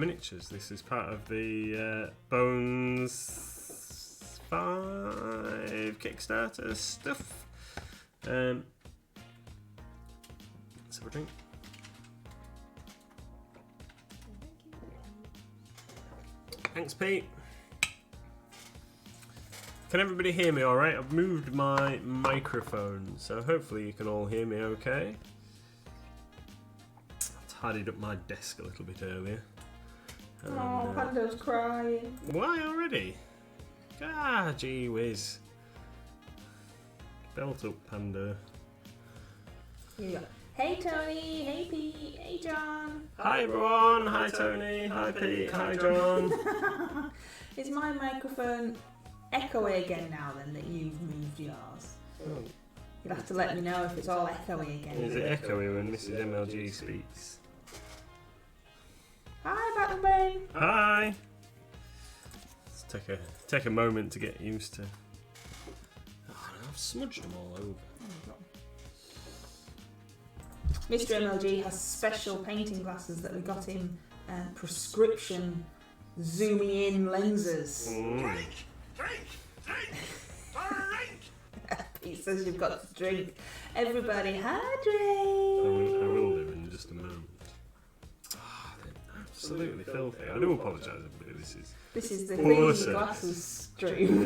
miniatures. This is part of the Bones 5 Kickstarter stuff. Let's have a drink. Thanks, Pete. Can everybody hear me all right? I've moved my microphone, so hopefully you can all hear me okay. I tidied up my desk a little bit earlier. Oh, Pando's crying. Why already? Ah, gee whiz. Belt up, Panda. Here you go. Hey Tony, hey Pete, hey John. Hi everyone, hi Tony, hi Pete, hi John. Is my microphone echoey again now then that you've moved yours? Oh. You'll have to let me know if it's all echoey again. Is it echoey when Mrs. MLG speaks? Hi Batman. Hi! Let's take a moment to get used to... Oh, I've smudged them all over. Mr. MLG has special painting glasses that we got him prescription zooming in lenses. Drink! He says you've got to drink. Everybody I hydrate! will do in just a moment. Oh, they're absolutely filthy. I do apologise, everybody. This is the Awesome. clean glasses stream.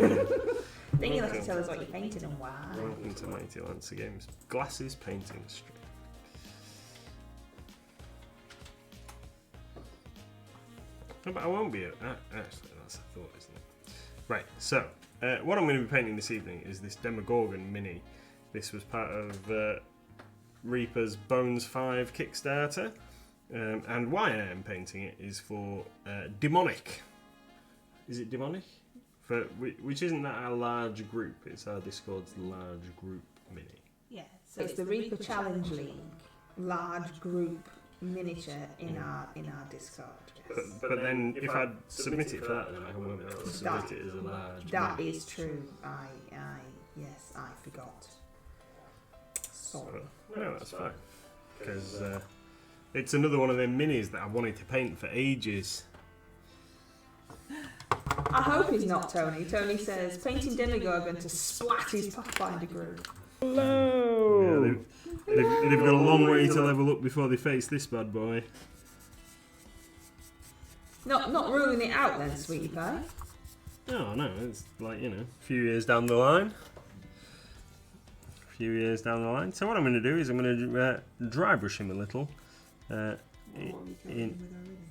Then you'll have to tell us what you painted and why. Welcome to Mighty Lancer Games Glasses Painting Stream. No, but I won't be. Actually, that's a thought, isn't it? Right, so what I'm going to be painting this evening is this Demogorgon mini. This was part of Reaper's Bones 5 Kickstarter. And why I am painting it is for Demonic. Is it Demonic? Which isn't that our large group, it's our Discord's large group mini. Yeah, so it's the Reaper Challenge League large group miniature in our Discord. Yes. But then if I submit it for that, then I won't be able to submit it as a large That mini. is true. I forgot. Sorry. No, that's fine. Because it's another one of them minis that I wanted to paint for ages. I hope he's not Tony. Tony says painting Demogorgon to splat his Pathfinder group. Hello! Yeah, they've got a long way to level up before they face this bad boy. Not ruling it out then, sweetie pie. Oh no, it's like, a few years down the line. So what I'm going to do is I'm going to dry brush him a little in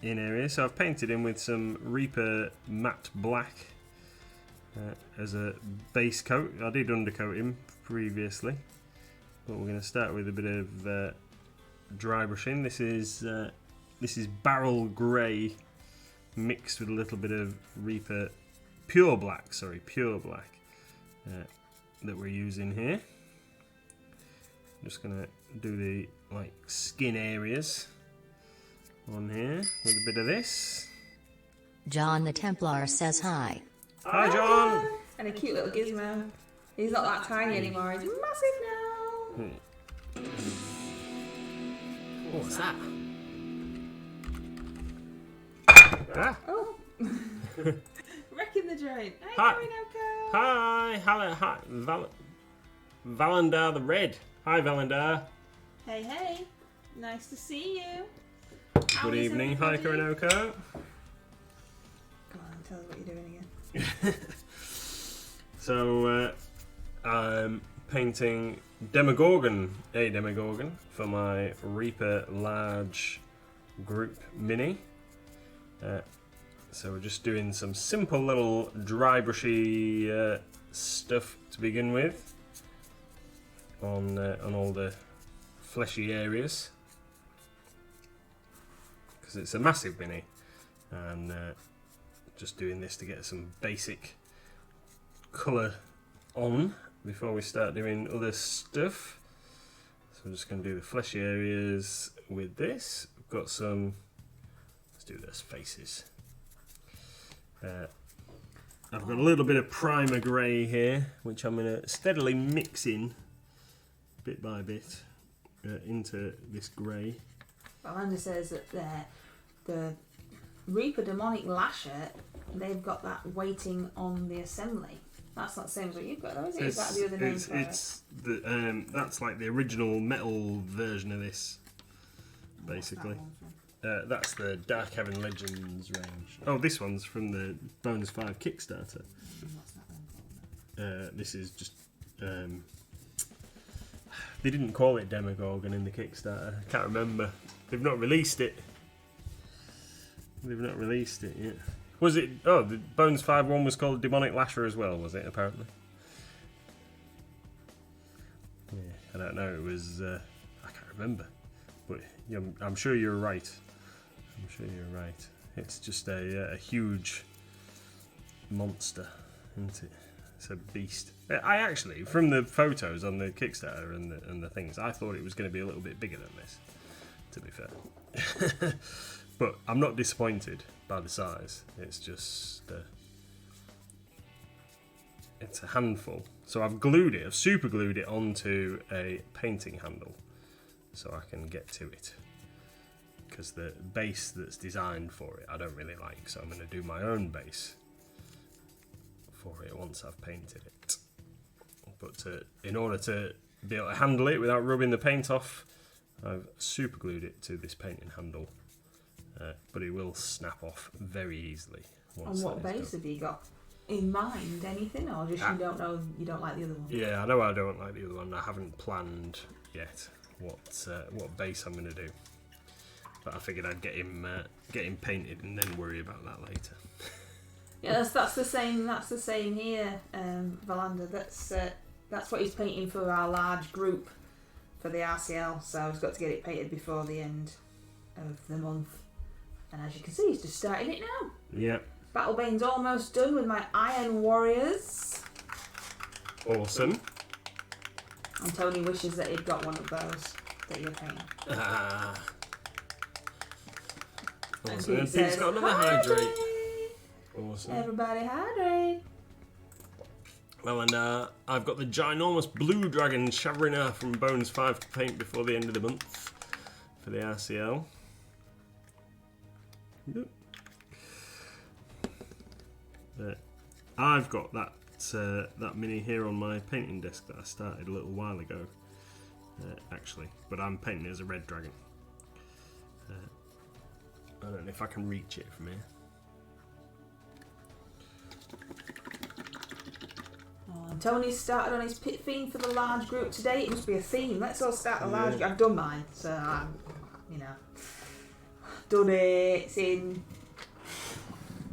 areas. So I've painted him with some Reaper matte black as a base coat. I did undercoat him previously, but we're going to start with a bit of dry brushing. This is barrel grey mixed with a little bit of Reaper pure black that we're using here. I'm just going to do the skin areas on here with a bit of this. John the Templar says hi. Hi John! And a cute little gizmo. He's not that tiny anymore, he's massive now. What's that? Ah. Oh. Wrecking the joint. Hi. Hi. Hi, Valandar the Red. Hi Valandar. Hey. Nice to see you. Good evening, hi Koronoko. Come on, tell us what you're doing again. So, I'm painting Demogorgon for my Reaper large group mini. So we're just doing some simple little dry brushy stuff to begin with on all the fleshy areas, because it's a massive mini, and just doing this to get some basic colour on before we start doing other stuff. So I'm just going to do the fleshy areas with this. We've got some, let's do those faces. I've got a little bit of primer grey here, which I'm going to steadily mix in bit by bit into this grey. Amanda says that the Reaper Demonic Lasher, they've got that waiting on the assembly. That's not the same as what you've got, though, is it? Is that the other name for it? That's like the original metal version of this, basically. That's the Dark Heaven Legends range. Oh, this one's from the Bonus 5 Kickstarter. This is just... they didn't call it Demogorgon in the Kickstarter. I can't remember. They've not released it. They've not released it yet. Was it... Oh, the Bones 5 one was called Demonic Lasher as well, was it, apparently? Yeah, I don't know. It was... I can't remember. But I'm sure you're right. I'm sure you're right. It's just a huge monster, isn't it? It's a beast. I actually, from the photos on the Kickstarter and the things, I thought it was going to be a little bit bigger than this, to be fair. But I'm not disappointed by the size. It's just... it's a handful. So I've super glued it onto a painting handle so I can get to it. Because the base that's designed for it I don't really like, so I'm going to do my own base for it once I've painted it. But in order to be able to handle it without rubbing the paint off, I've super glued it to this painting handle, but it will snap off very easily. And what base have you got in mind? Anything, or just you don't know, you don't like the other one? Yeah, I know I don't like the other one. I haven't planned yet what base I'm going to do. But I figured I'd get him painted and then worry about that later. Yeah, that's the same. That's the same here, Valander. That's what he's painting for our large group for the RCL. So he's got to get it painted before the end of the month. And as you can see, he's just starting it now. Yeah. Battlebane's almost done with my Iron Warriors. Awesome. And Tony wishes that he'd got one of those that you're painting. Awesome. And Pete's got another hydrate. Awesome. Everybody hydrate. Well, and I've got the ginormous Blue Dragon Shavrina from Bones 5 to paint before the end of the month for the RCL. Yep. I've got that mini here on my painting desk that I started a little while ago, actually, but I'm painting it as a red dragon. I don't know if I can reach it from here. Oh, Tony's started on his pit theme for the large group today. It must be a theme. Let's all start a large group. I've done mine, so I'm, done it. It's in.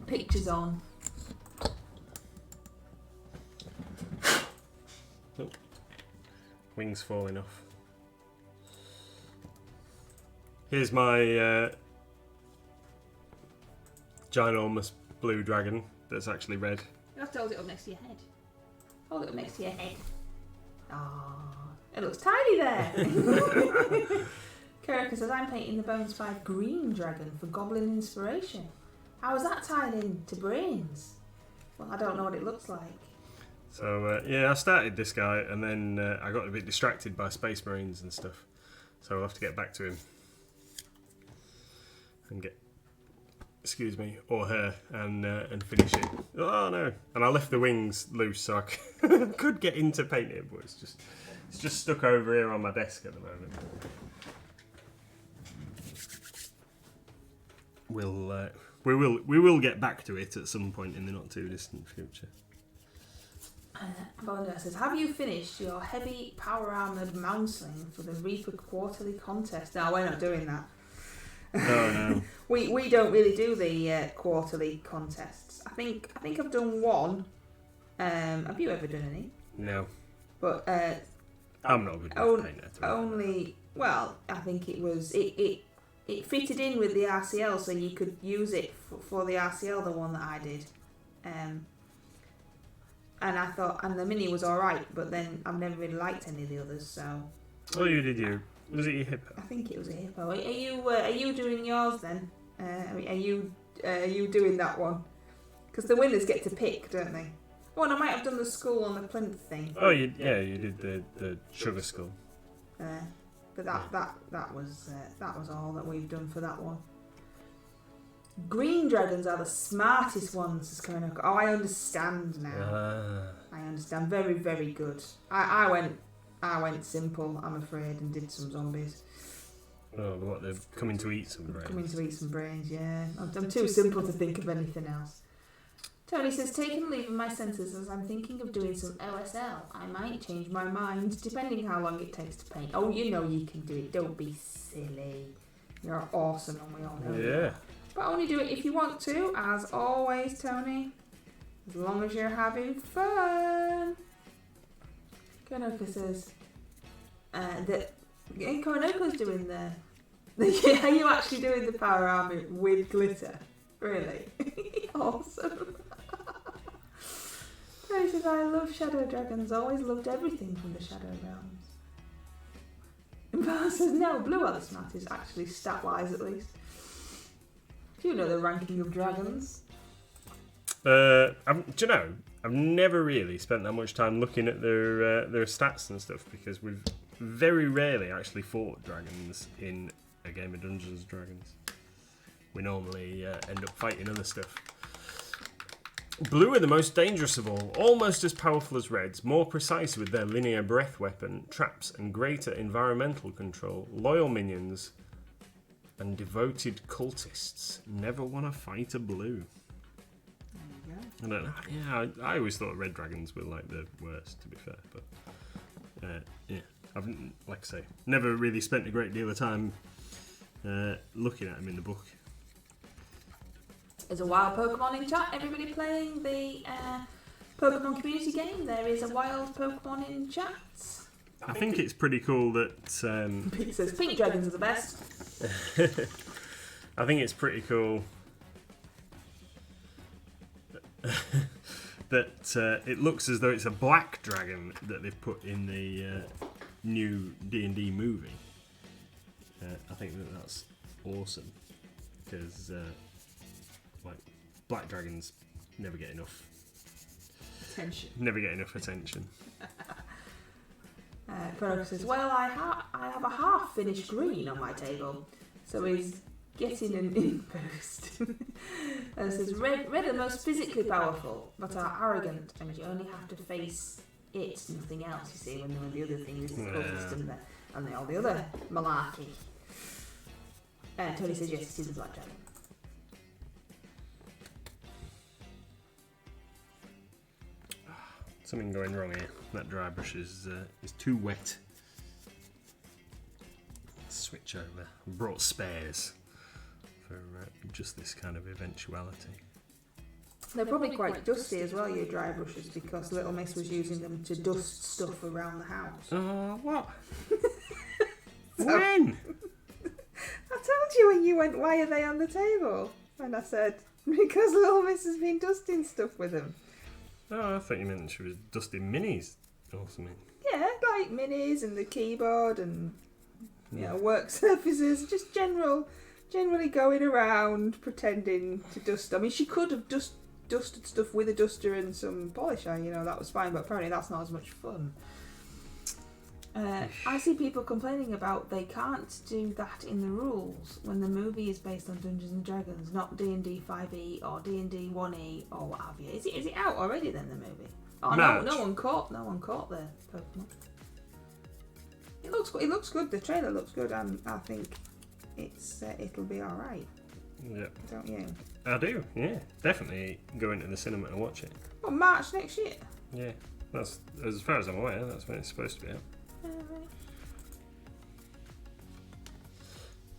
Pictures on. Oh. Wings falling off. Here's my ginormous blue dragon that's actually red. You have to hold it up next to your head. Hold it up next to your head. Ah, it looks tiny there. Kirk says, I'm painting the Bones 5 green dragon for Goblin Inspiration. How is that tied in to Brains? Well, I don't know what it looks like. So, yeah, I started this guy and then I got a bit distracted by Space Marines and stuff. So I'll have to get back to him. And get... Excuse me, or her, and finish it. Oh no! And I left the wings loose so I could get into painting it, but it's just stuck over here on my desk at the moment. We will get back to it at some point in the not too distant future. Belinda says, have you finished your heavy power armoured Mounsling for the Reaper quarterly contest? No, we're not doing that. No. We don't really do the quarterly contests. I think I've done one. Have you ever done any? No. But I'm not good with painter. Only. Well, I think it was it fitted in with the RCL, so you could use it for the RCL, the one that I did. And I thought, and the mini was all right, but then I've never really liked any of the others. So. Oh, you did you? Was it your hippo? I think it was a hippo. Are you doing yours then? Are you doing that one? Because the winners get to pick, don't they? Oh, and I might have done the skull on the plinth thing. Oh, you did the sugar skull. But that was all that we've done for that one. green dragons are the smartest ones. Is coming up. Oh, I understand now. I understand. Very, very good. I went simple, I'm afraid, and did some zombies. Oh, what, they're coming to eat some brains? Coming to eat some brains, yeah. I'm too simple to think of anything else. Tony says, taking leave of my senses as I'm thinking of doing some OSL. I might change my mind, depending how long it takes to paint. Oh, you know you can do it. Don't be silly. You're awesome, and we all know that. But only do it if you want to, as always, Tony. As long as you're having fun. Konoka says that Konoko's doing the are you actually doing the power armor with glitter? Really? Awesome. He says, I love shadow dragons, always loved everything from the shadow realms. And Val says, no, blue are the smartest, actually, stat-wise at least. Do you know the ranking of dragons? Do you know, I've never really spent that much time looking at their stats and stuff, because we've very rarely actually fought dragons in a game of Dungeons & Dragons. We normally end up fighting other stuff. Blue are the most dangerous of all, almost as powerful as reds, more precise with their linear breath weapon, traps, and greater environmental control. Loyal minions and devoted cultists never want to fight a blue. There you I don't know. Yeah, I always thought red dragons were like the worst, to be fair. But yeah, I've, like I say, never really spent a great deal of time looking at them in the book. There's a wild Pokemon in chat. Everybody playing the Pokemon community game. There is a wild Pokemon in chat. I think it's pretty cool that... Pete says pink dragons are the best. I think it's pretty cool that it looks as though it's a black dragon that they've put in the new D&D movie. I think that's awesome, because like black dragons never get enough attention. Konoka says, well, I have a half finished green on my table, so he's getting an inburst. And it says, red are the most physically powerful, but are arrogant, and you only have to face it, nothing else, you see, when the other thing is the closest and all the other malarkey. Tony says, yes, it is a black dragon. Something going wrong here. That dry brush is too wet. Switch over. Brought spares for just this kind of eventuality. They're probably quite dusty as well, your dry brushes, because Little Miss was using them to dust stuff around the house. What? When? I told you when you went, why are they on the table? And I said, because Little Miss has been dusting stuff with them. Oh, I thought you meant she was dusting minis or something. Yeah, like minis and the keyboard and work surfaces, just generally going around pretending to dust. I mean, she could have dusted stuff with a duster and some polisher, that was fine, but apparently that's not as much fun. I see people complaining about they can't do that in the rules when the movie is based on Dungeons and Dragons, not D&D 5e or D&D 1e or what have you. Is it out already then, the movie? Oh no one caught the Pokemon. It looks good. The trailer looks good, and I think it'll be all right. Yeah. Don't you? I do. Yeah, definitely go into the cinema and watch it. Well, March next year. Yeah, that's as far as I'm aware. That's when it's supposed to be out.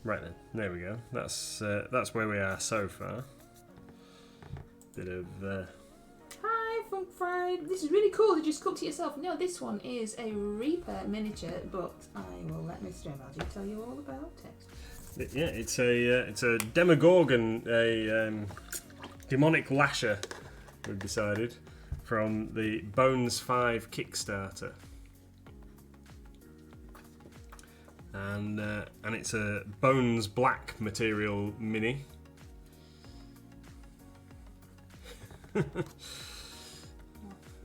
Right then, there we go. That's where we are so far. Bit of. Hi, Funk Fried. This is really cool. Did you just cook to yourself? No, this one is a Reaper miniature, but I will let Mr. Mlg tell you all about it. Yeah, it's a Demogorgon, a demonic Lasher. We've decided from the Bones 5 Kickstarter. And it's a Bones Black material mini.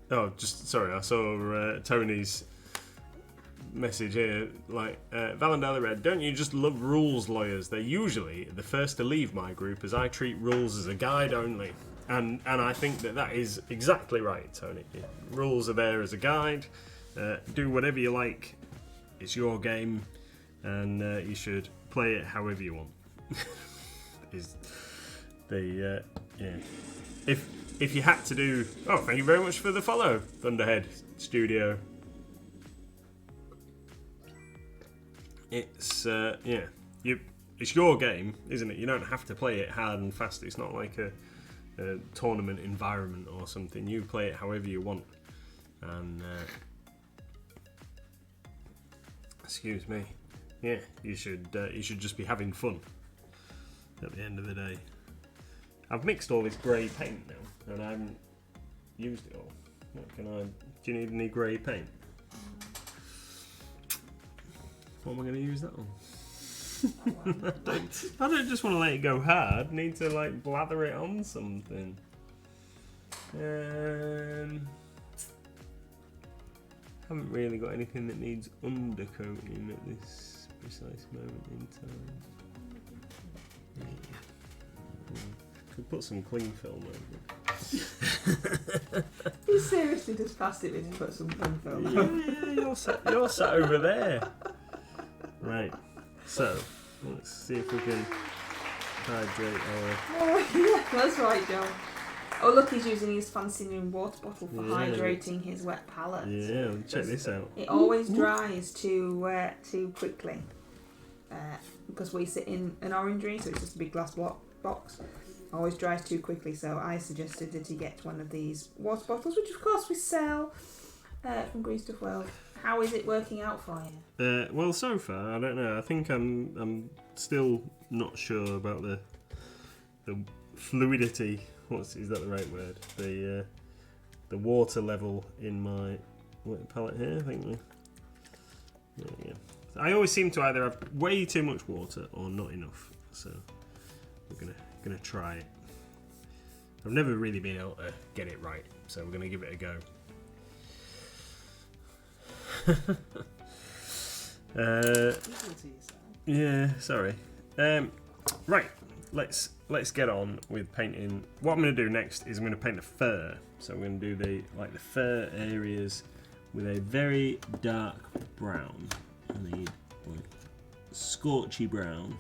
Oh, just sorry, I saw Tony's message here, like, Valendella Red, don't you just love rules lawyers? They're usually the first to leave my group, as I treat rules as a guide only. And I think that is exactly right, Tony. Rules are there as a guide. Do whatever you like. It's your game, and you should play it however you want. Is the yeah. If you had to do, oh, thank you very much for the follow, Thunderhead Studio. It's it's your game, isn't it? You don't have to play it hard and fast. It's not like a tournament environment or something. You play it however you want, and excuse me, yeah, you should just be having fun at the end of the day. I've mixed all this grey paint now, and I haven't used it all. Do you need any grey paint? What am I going to use that on? I don't just want to let it go hard. I need to like blather it on something. Haven't really got anything that needs undercoating at this precise moment in time. Could put some cling film over it. You seriously just passed it in to put some cling film over? Yeah, you're sat over there. Right, so let's see if we can hydrate our... Oh, yeah, that's right, John. Oh, look, he's using his fancy new water bottle for hydrating his wet palette. Yeah, check this out. It always dries too quickly because we sit in an orangery, so it's just a big glass box. Always dries too quickly, so I suggested that he get one of these water bottles, which of course we sell from Green Stuff World. How is it working out for you? Well, so far, I don't know. I think I'm still not sure about the fluidity. Is that the right word? The water level in my wet palette here. I think. Yeah. I always seem to either have way too much water or not enough. So we're gonna try it. I've never really been able to get it right, so we're gonna give it a go. Yeah, sorry. Right, let's get on with painting. What I'm going to do next is I'm going to paint a fur. So I'm going to do the fur areas with a very dark brown. I need scorchy brown,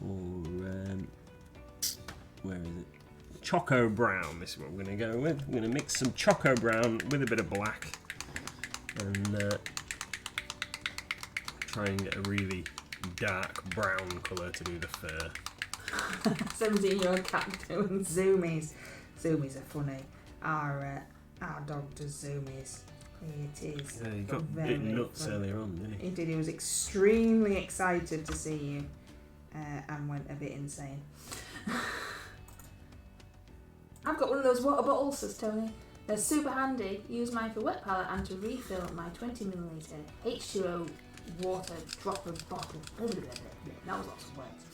or where is it? Choco brown. This is what we're going to go with. I'm going to mix some choco brown with a bit of black. And try and get a really dark brown colour to do the fur. 17-year-old cat doing zoomies. Zoomies are funny. Our dog does zoomies. It is. Yeah, he got very bit nuts funny. earlier on, didn't he? He did. He was extremely excited to see you and went a bit insane. I've got one of those water bottles, says Tony. They're super handy. Use mine for wet palette and to refill my 20ml H2O water dropper bottle. That was lots of words.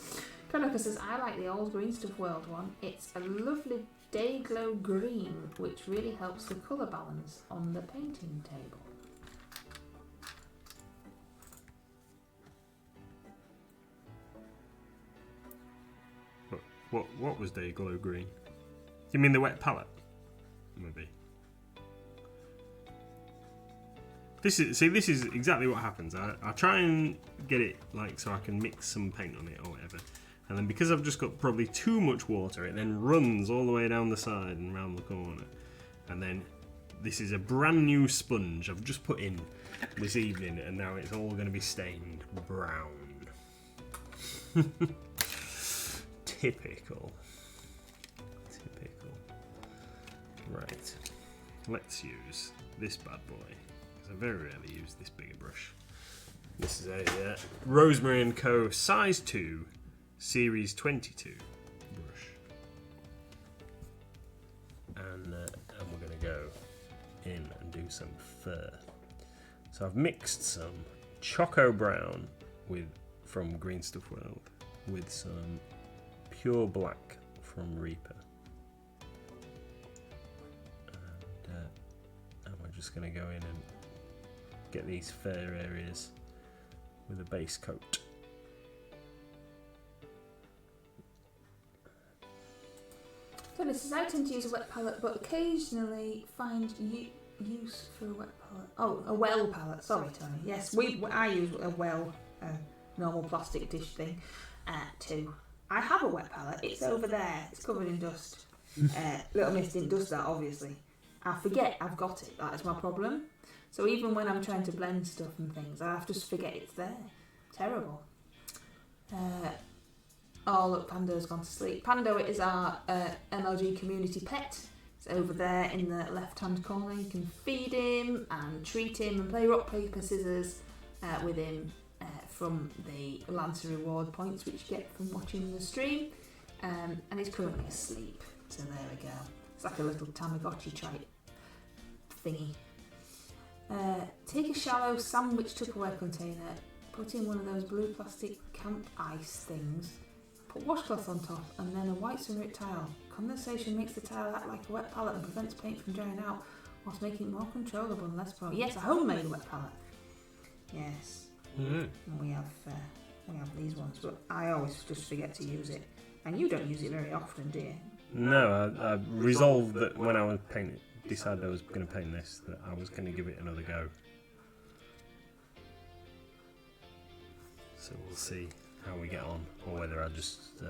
Konoka says, I like the old Green Stuff World one. It's a lovely day glow green, which really helps the colour balance on the painting table. What was day glow green? You mean the wet palette? Maybe. This is exactly what happens. I try and get it like so I can mix some paint on it or whatever, and then because I've just got probably too much water, it then runs all the way down the side and round the corner. And then this is a brand new sponge I've just put in this evening, and now it's all going to be stained brown. Typical. Right, let's use this bad boy, because I very rarely use this bigger brush. This is a Rosemary & Co. size 2, series 22 brush. And we're going to go in and do some fur. So I've mixed some Choco Brown from Green Stuff World with some Pure Black from Reaper. And we're just going to go in and get these fair areas with a base coat. So this is, I tend to use a wet palette, but occasionally find use for a wet palette. Oh, a well palette. Sorry, Tony. Yes, I use a well, normal plastic dish thing, too. I have a wet palette. It's over there. It's covered in dust. Little Miss didn't dust that, obviously. I forget I've got it. That is my problem. So even when I'm trying to blend stuff and things, I have to just forget it's there. Terrible. Oh look, Pando's gone to sleep. Pando is our MLG community pet. It's over there in the left-hand corner. You can feed him and treat him and play rock, paper, scissors with him from the Lancer reward points which you get from watching the stream. And he's currently asleep. So there we go. It's like a little Tamagotchi type thingy. Take a shallow sandwich Tupperware container, put in one of those blue plastic camp ice things, put washcloth on top, and then a white ceramic tile. Condensation makes the tile act like a wet palette and prevents paint from drying out, whilst making it more controllable and less prone. Yes, a homemade wet palette. Yes. Mm-hmm. And we have these ones, but I always just forget to use it. And you don't use it very often, do you? No, I resolved that when I was decided I was going to paint this, that I was going to give it another go. So we'll see how we get on, or whether I just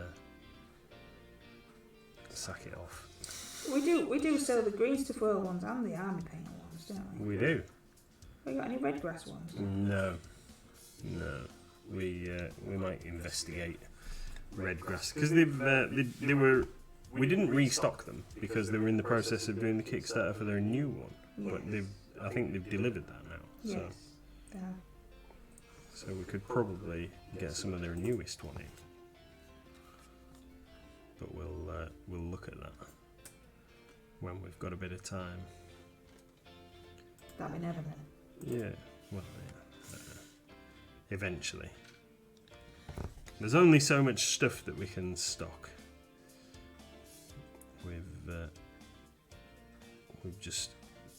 sack it off. We do sell the green stuff oil ones and the army painter ones, don't we? We do. Have you got any red grass ones? No. We might investigate red grass because they were. We didn't restock them because they were in the process of doing the Kickstarter for their new one. Yes. But I think they've delivered that now. Yes. So we could probably get some of their newest one in. But we'll look at that when we've got a bit of time. That'd be never then. Yeah. Well, yeah. Eventually. There's only so much stuff that we can stock. We've just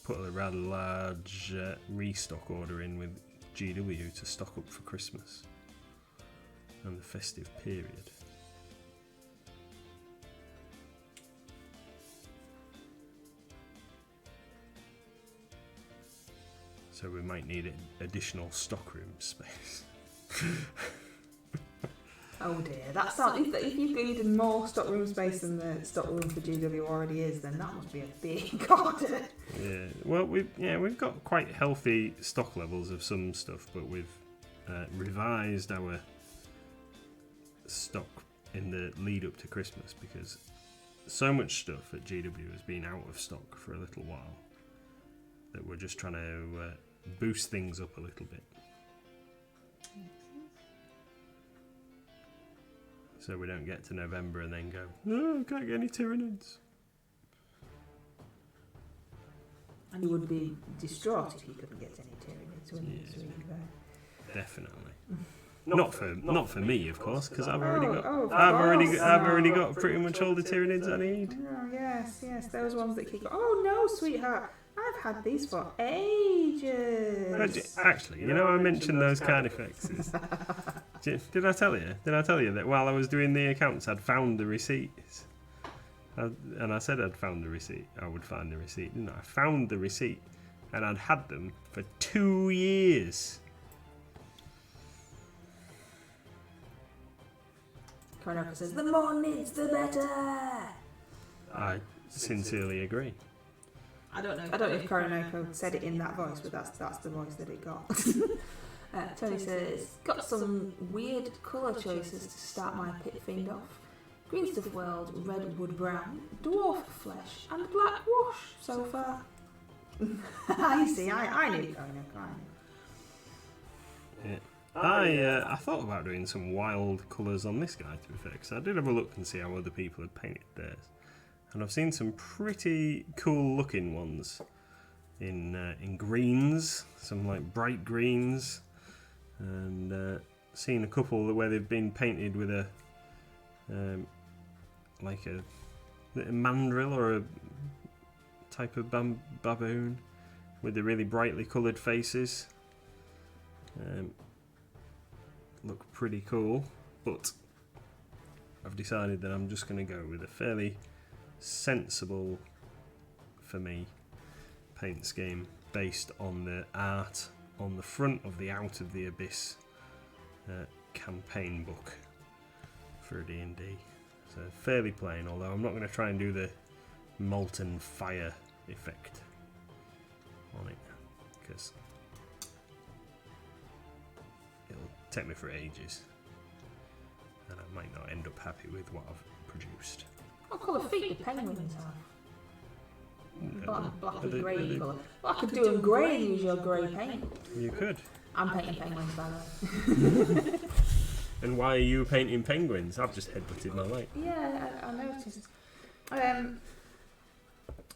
put a rather large restock order in with GW to stock up for Christmas and the festive period. So we might need additional stockroom space. Oh dear, that's not. If you've needed more stockroom space than the stockroom for GW already is, then that must be a big order. Yeah, well, we've got quite healthy stock levels of some stuff, but we've revised our stock in the lead up to Christmas because so much stuff at GW has been out of stock for a little while that we're just trying to boost things up a little bit. So we don't get to November and then go, no, I can't get any Tyranids. And you would be distraught if you couldn't get any Tyranids, wouldn't you? So Definitely. Not for me, of course, because I've already got I've already got pretty much all the Tyranids I need. Oh yes, those ones that kick. Oh no, sweetheart, I've had these for ages. Actually, I mentioned those Carnifexes. Did I tell you? That while I was doing the accounts, I'd found the receipts? And I said I'd found the receipt. I would find the receipt, didn't I? I found the receipt, and I'd had them for 2 years. Coronoko says, the more nids, the better. I sincerely agree. I don't know if Coronoko said it in that voice, but that's the voice that it got. Tony says, got some weird colour choices to start my pit fiend off. Green Stuff World, Redwood Brown, Dwarf Flesh, and Black Wash so far. I see, I knew Coronoko. Yeah. I thought about doing some wild colours on this guy, to be fair, because I did have a look and see how other people had painted theirs. And I've seen some pretty cool looking ones in greens, some like bright greens, and seen a couple where they've been painted with a mandrill or a type of baboon with the really brightly coloured faces. look pretty cool, but I've decided that I'm just going to go with a fairly sensible, for me, paint scheme based on the art on the front of the Out of the Abyss campaign book for D&D. So fairly plain, although I'm not going to try and do the molten fire effect on it, because it'll take me for ages and I might not end up happy with what I've produced. What colour feet do penguins have? Black and grey colour. Well, I could do them grey and use your grey paint. You could. I'm painting penguins, by the way. And why are you painting penguins? I've just headbutted my light. Yeah, I noticed.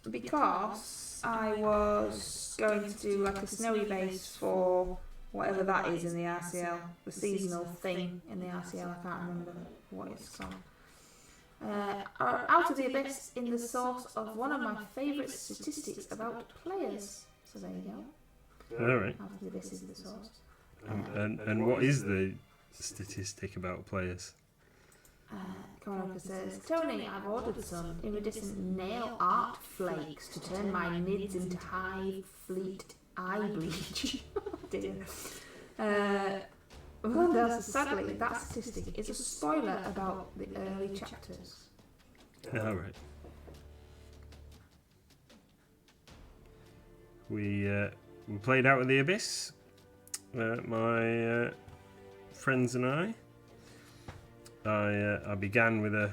Because I was going to do like a snowy base for whatever that is in the RCL, the seasonal thing in the RCL, I can't remember what it's called. Out of the Abyss in the source of one of my favourite statistics about players. So there you go. Alright. Out of the Abyss is the source. And what is the statistic about players? Conoco says, Tony, I've ordered some iridescent nail art flakes to turn my nids into high fleet eye bleach. Oh dear. Sadly, that statistic is a spoiler about the early chapters. Alright. We played Out of the Abyss. My friends and I began with a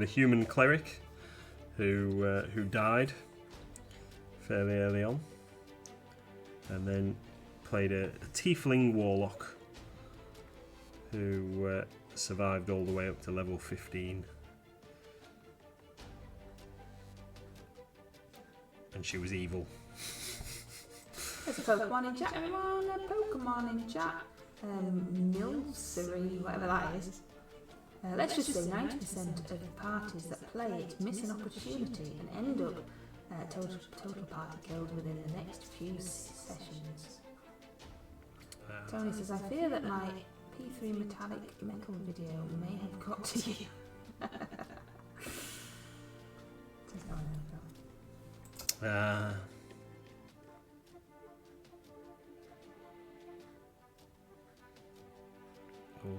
human cleric who died fairly early on, and then played a tiefling warlock who survived all the way up to level 15, and she was evil. There's a Pokemon in chat, everyone. A Pokemon in chat. Milsery, whatever that is. Let's just say 90% of parties that play it miss an opportunity and end up total party killed within the next few sessions. Tony says, I fear that my P3 metallic metal video may have got to you.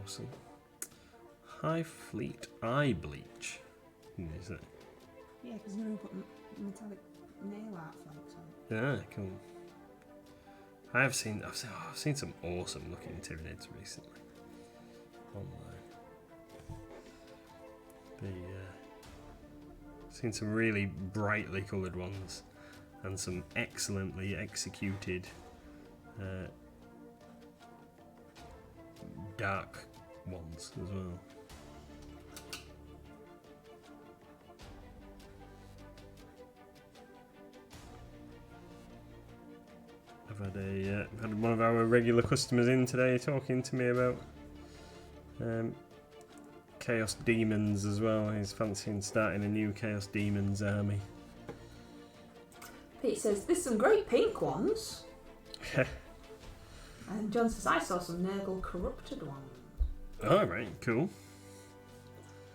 Awesome. High Fleet Eye Bleach. Is it? Yeah, because you know put metallic nail art flakes on it. Yeah, cool. I've seen some awesome looking Terminators recently online. Seen some really brightly coloured ones and some excellently executed dark ones as well. I've had one of our regular customers in today talking to me about Chaos Demons as well. He's fancying starting a new Chaos Demons army. Pete says, there's some great pink ones. And John says, I saw some Nurgle corrupted ones. Alright, cool.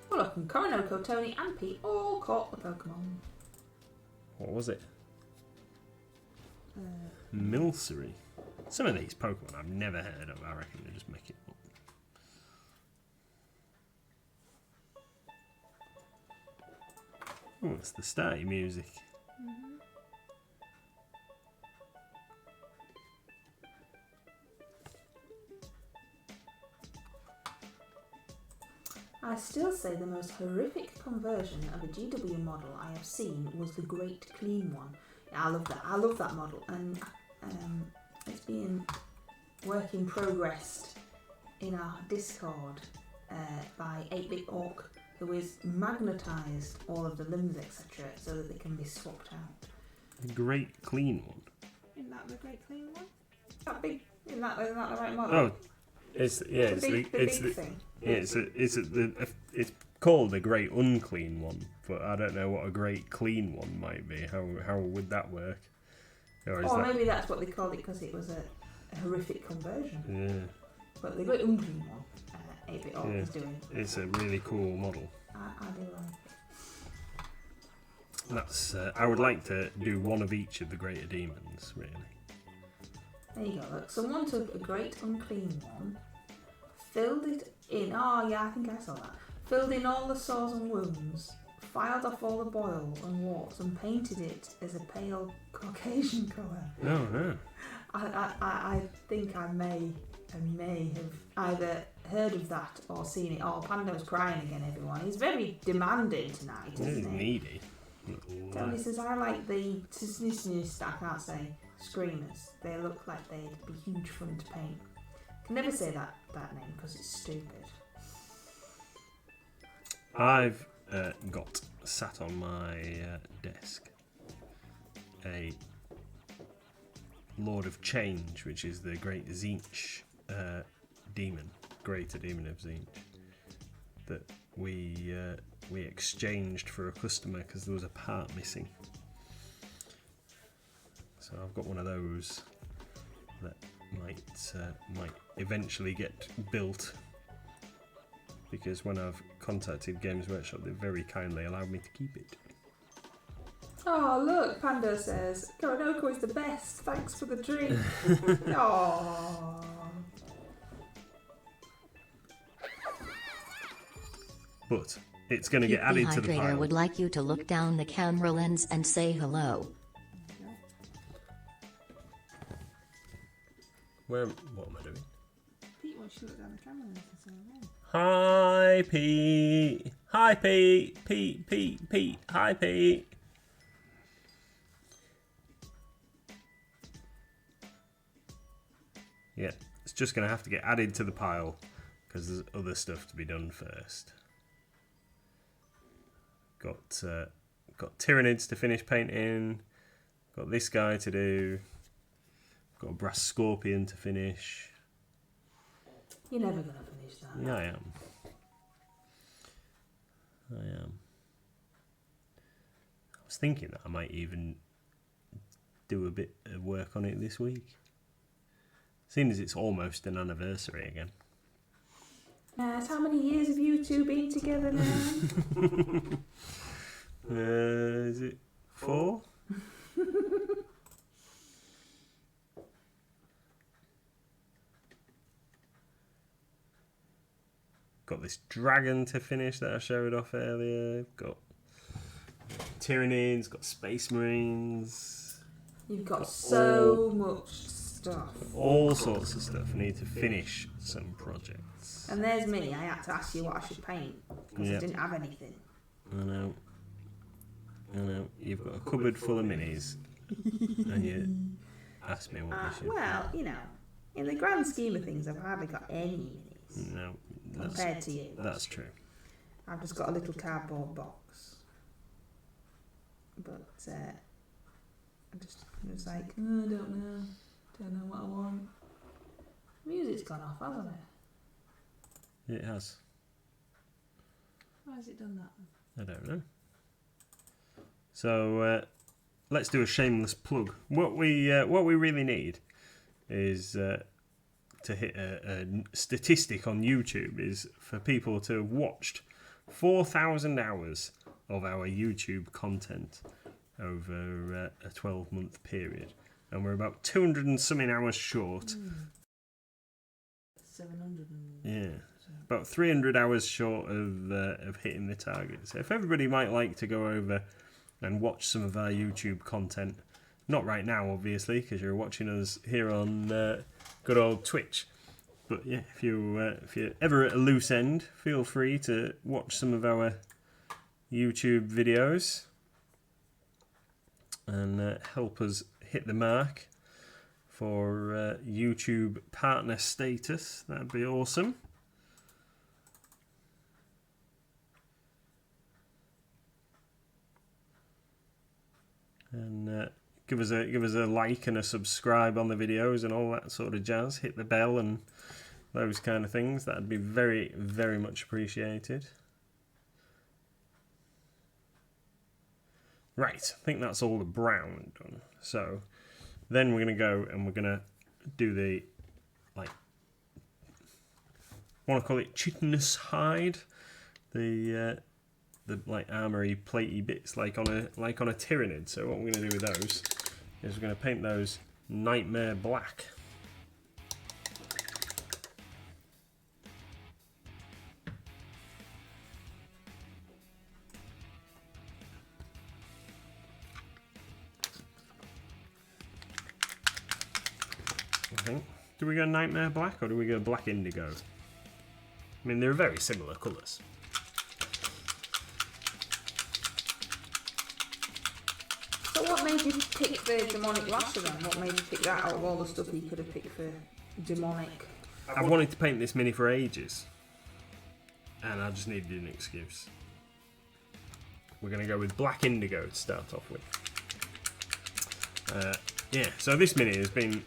Well, look, and Coronoko, Tony and Pete all caught the Pokemon. What was it? Milsery. Some of these Pokemon I've never heard of. I reckon they just make it up. Oh, it's the starty music. I still say the most horrific conversion of a GW model I have seen was the Great Clean one. I love that. I love that model, and it's being work in progress in our Discord by 8-Bit Orc, who has magnetised all of the limbs, etc., so that they can be swapped out. The Great Clean one. Isn't that the Great Clean one? That big? Isn't that the right model? Oh, it's called the Great Unclean one, but I don't know what a Great Clean one might be. How would that work? Or maybe that's what they called it because it was a a horrific conversion. Yeah. But the great unclean one, if it all is doing. It's a really cool model. I do like. That's. I would like to do one of each of the greater demons, really. There you go. Look, someone took a great unclean one, filled it in. Oh yeah, I think I saw that. Filled in all the sores and wounds, filed off all the boils and warts, and painted it as a pale Caucasian colour. Oh no. I think I may have either heard of that or seen it. Oh, Pando's crying again, everyone. He's very demanding tonight, isn't He's he? needy. Tony says, I like the I can't say screamers. They look like they'd be huge fun to paint. Can never say that name because it's stupid. I've got sat on my desk a Lord of Change, which is the great Tzeentch demon, greater demon of Tzeentch, that we exchanged for a customer because there was a part missing. So I've got one of those that might eventually get built, because when I've contacted Games Workshop, they very kindly allowed me to keep it. Oh, look, Pando says, Karanoko is the best. Thanks for the drink. Oh. But it's going to get added to the Hydrator pile. would like you to look down the camera lens and say hello. What am I doing? Pete wants you to look down the camera and say hello. Hi, Pete. Hi, Pete. Pete. Hi, Pete. Yeah, it's just going to have to get added to the pile because there's other stuff to be done first. Got Tyranids to finish painting. Got this guy to do. Got a brass scorpion to finish. You're never going to finish that. Yeah, I am. I was thinking that I might even do a bit of work on it this week. Seeing as it's almost an anniversary again. How many years have you two been together now? Is it 4? Got this dragon to finish that I showed off earlier. Got Tyranids, got Space Marines. You've got so much stuff. All sorts of stuff. I need to finish some projects. And there's me. I had to ask you what I should paint because I didn't have anything. I know. You've got a cupboard full of minis. And you ask me what I should. Well, you know, in the grand scheme of things, I've hardly got any minis. No. Compared to you. That's true. I've just got a little cardboard box. But I was like, I don't know what I want. Music's gone off, hasn't it? It has. Why has it done that? I don't know. So let's do a shameless plug. What we really need is to hit a statistic on YouTube is for people to have watched 4,000 hours of our YouTube content over a 12-month period, and we're about 200 and something hours short. 700. Yeah, about 300 hours short of hitting the target. So if everybody might like to go over and watch some of our YouTube content, not right now obviously because you're watching us here on good old Twitch, but yeah, if you're ever at a loose end, feel free to watch some of our YouTube videos and help us hit the mark for YouTube partner status. That'd be awesome. And give us a like and a subscribe on the videos and all that sort of jazz. Hit the bell and those kind of things. That'd be very, very much appreciated. Right, I think that's all the brown done. So then we're going to go and we're going to do the like, want to call it chitinous hide, the like armory platey bits like on a Tyranid. So what we're going to do with those is we're going to paint those nightmare black. I think. Do we go nightmare black or do we go black indigo? I mean, they're very similar colours. So what made you pick the demonic Lasher then? What made you pick that out of all the stuff you could have picked for demonic? I wanted to paint this mini for ages, and I just needed an excuse. We're going to go with black indigo to start off with. Yeah, so this mini has been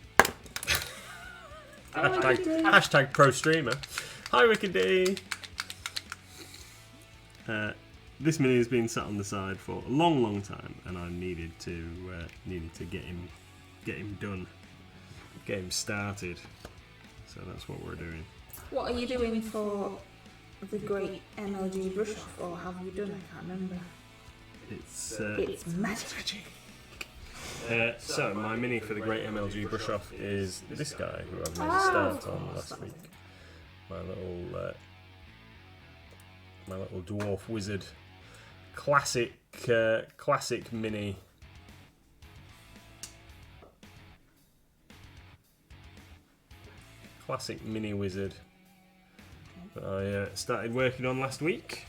hashtag pro streamer. Hi Wicked D. This mini has been sat on the side for a long time, and I needed to get him done, get him started. So that's what we're doing. What are you doing for the great Mlg brush off, or have you done? I can't remember. It's magic. So my mini for the great MLG brush off is this guy who I made a start on last week. My little dwarf wizard, classic mini. Classic mini wizard that I started working on last week.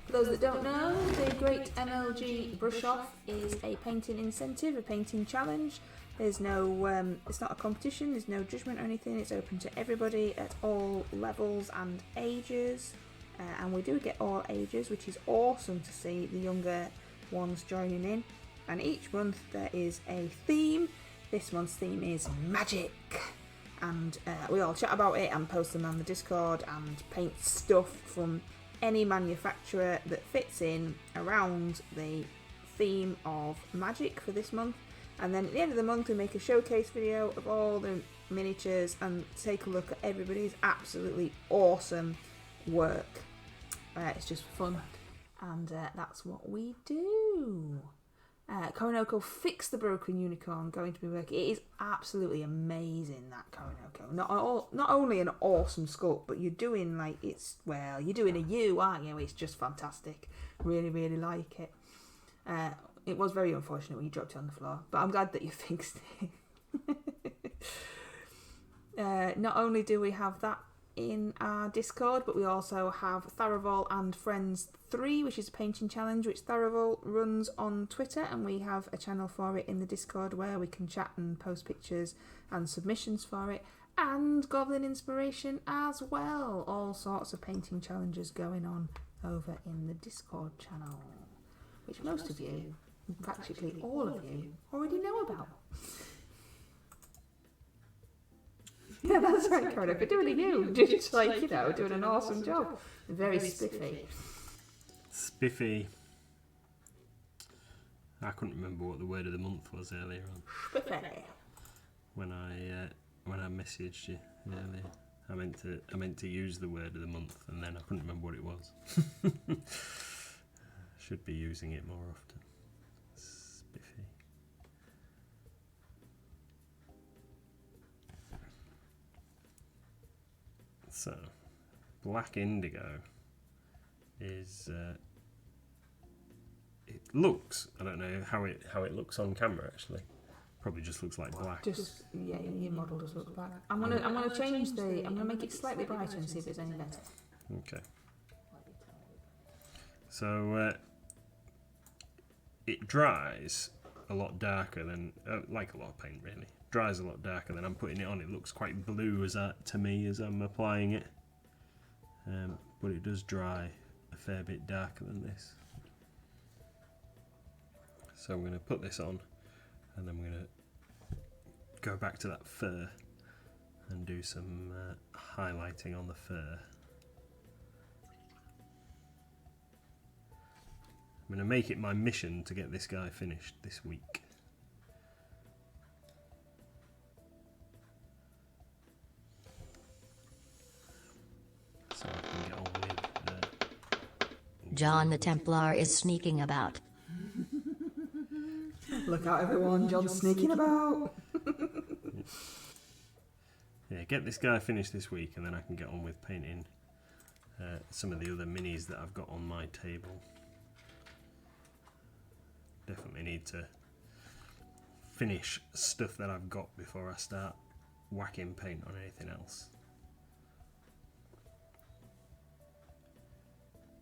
For those that don't know, the Great MLG Brush Off is a painting incentive, a painting challenge. There's no, it's not a competition, there's no judgment or anything, it's open to everybody at all levels and ages. And we do get all ages, which is awesome to see the younger ones joining in. And each month there is a theme. This month's theme is magic. And we all chat about it and post them on the Discord and paint stuff from any manufacturer that fits in around the theme of magic for this month. And then at the end of the month we make a showcase video of all the miniatures and take a look at everybody's absolutely awesome work. It's just fun, and that's what we do. Koronoko fixed the broken unicorn, going to be working. It is absolutely amazing, that Koronoko. Not only an awesome sculpt, but you're doing you're doing a U, aren't you? It's just fantastic. Really, really like it. It was very unfortunate when you dropped it on the floor, but I'm glad that you fixed it. Not only do we have that in our Discord, but we also have Tharaval and Friends 3, which is a painting challenge which Tharaval runs on Twitter, and we have a channel for it in the Discord where we can chat and post pictures and submissions for it, and Goblin Inspiration as well. All sorts of painting challenges going on over in the Discord channel, which most of you, practically all of you, already know about. Yeah, that's right, Corinna. But doing you, just doing an awesome job. Very spiffy. Spiffy. I couldn't remember what the word of the month was earlier on. Spiffy. When I messaged you earlier, I meant to use the word of the month, and then I couldn't remember what it was. Should be using it more often. Spiffy. So, black indigo is it looks. I don't know how it looks on camera actually. Probably just looks like black. Just your model just looks black. I'm gonna change I'm gonna make it slightly brighter and see if it's any better. Okay. So it dries a lot darker than like a lot of paint really. Dries a lot darker than I'm putting it on. It looks quite blue to me as I'm applying it, but it does dry a fair bit darker than this. So I'm going to put this on, and then I'm going to go back to that fur and do some highlighting on the fur. I'm going to make it my mission to get this guy finished this week. John the Templar is sneaking about. Look out, everyone! John's sneaking about. Yeah, get this guy finished this week, and then I can get on with painting some of the other minis that I've got on my table. Definitely need to finish stuff that I've got before I start whacking paint on anything else.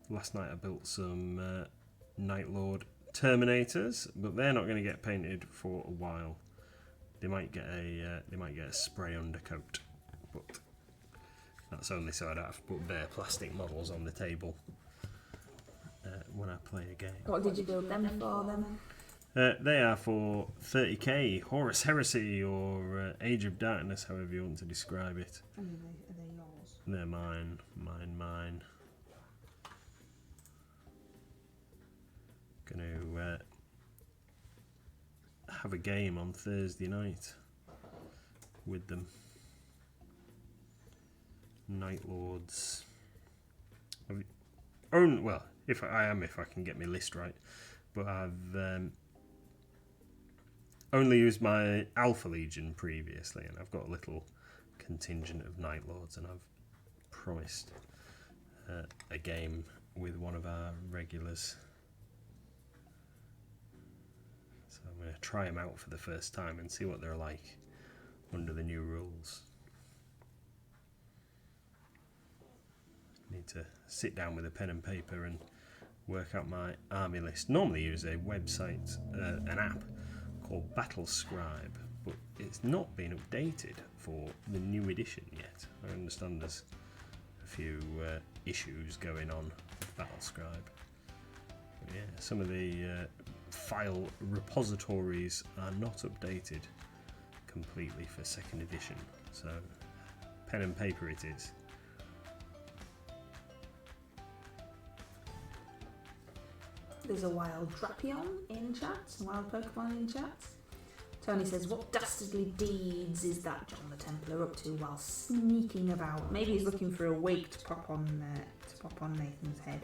Last night I built some Night Lord Terminators, but they're not going to get painted for a while. They might get a spray undercoat, but that's only so I don't have to put bare plastic models on the table when I play a game. What did you build them for then? They are for 30k, Horus Heresy, or Age of Darkness, however you want to describe it. Are they yours? They're mine. Gonna have a game on Thursday night with them. Night Lords. Well, if I can get my list right, but I've only used my Alpha Legion previously, and I've got a little contingent of Night Lords, and I've promised a game with one of our regulars. So I'm going to try them out for the first time and see what they're like under the new rules. Need to sit down with a pen and paper and work out my army list. Normally use a website, an app called Battlescribe, but it's not been updated for the new edition yet. I understand there's a few issues going on with Battlescribe. But yeah, some of the file repositories are not updated completely for 2nd edition, so pen and paper it is. There's a wild Drapion in chat, a wild Pokemon in chat. Tony says, what dastardly deeds is that John the Templar up to while sneaking about? Maybe he's looking for a wig to pop on Nathan's head.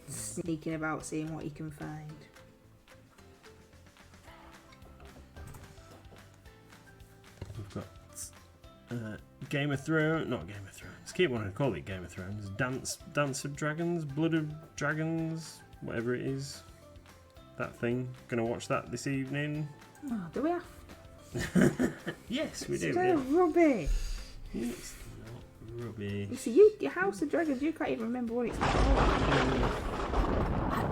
Sneaking about, seeing what he can find. We've got Game of Thrones, not Game of Thrones. Keep wanting to call it Game of Thrones. Dance of Dragons, Blood of Dragons, whatever it is. That thing. Gonna watch that this evening. Oh, do we have? Yes, we do. So Yeah. rubbish. It's not rubbish. You see, your House of Dragons, you can't even remember what it's called. I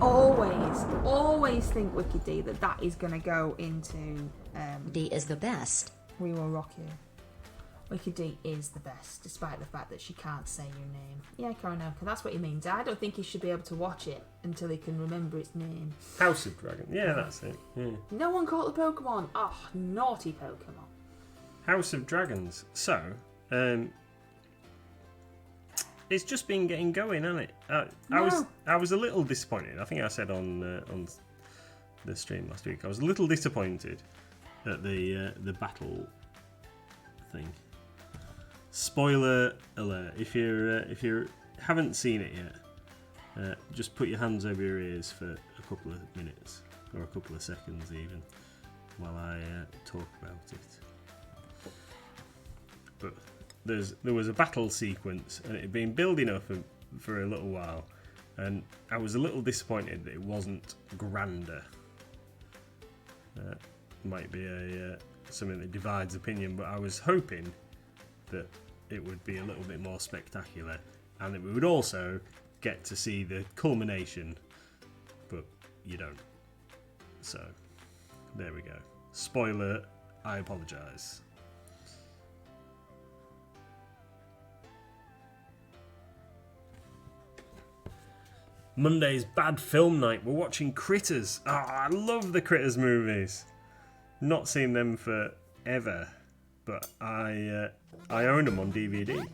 always think, Wicked D, that is going to go into... D is the best. We Will Rock You. Wicked D is the best, despite the fact that she can't say your name. Yeah, Koronoka, that's what he means. I don't think he should be able to watch it until he can remember its name. House of Dragon. Yeah, that's it. Yeah. No one caught the Pokemon. Oh, naughty Pokemon. House of Dragons. So, it's just been getting going, hasn't it? I was a little disappointed. I think I said on the stream last week. I was a little disappointed at the battle thing. Spoiler alert! If you haven't seen it yet, just put your hands over your ears for a couple of minutes or a couple of seconds even, while I talk about it. But there was a battle sequence, and it had been building up for a little while, and I was a little disappointed that it wasn't grander. Might be something that divides opinion, but I was hoping that it would be a little bit more spectacular, and that we would also get to see the culmination, but you don't. So there we go. Spoiler, I apologise. Monday's bad film night. We're watching Critters. Oh, I love the Critters movies. Not seen them forever, but I own them on DVD.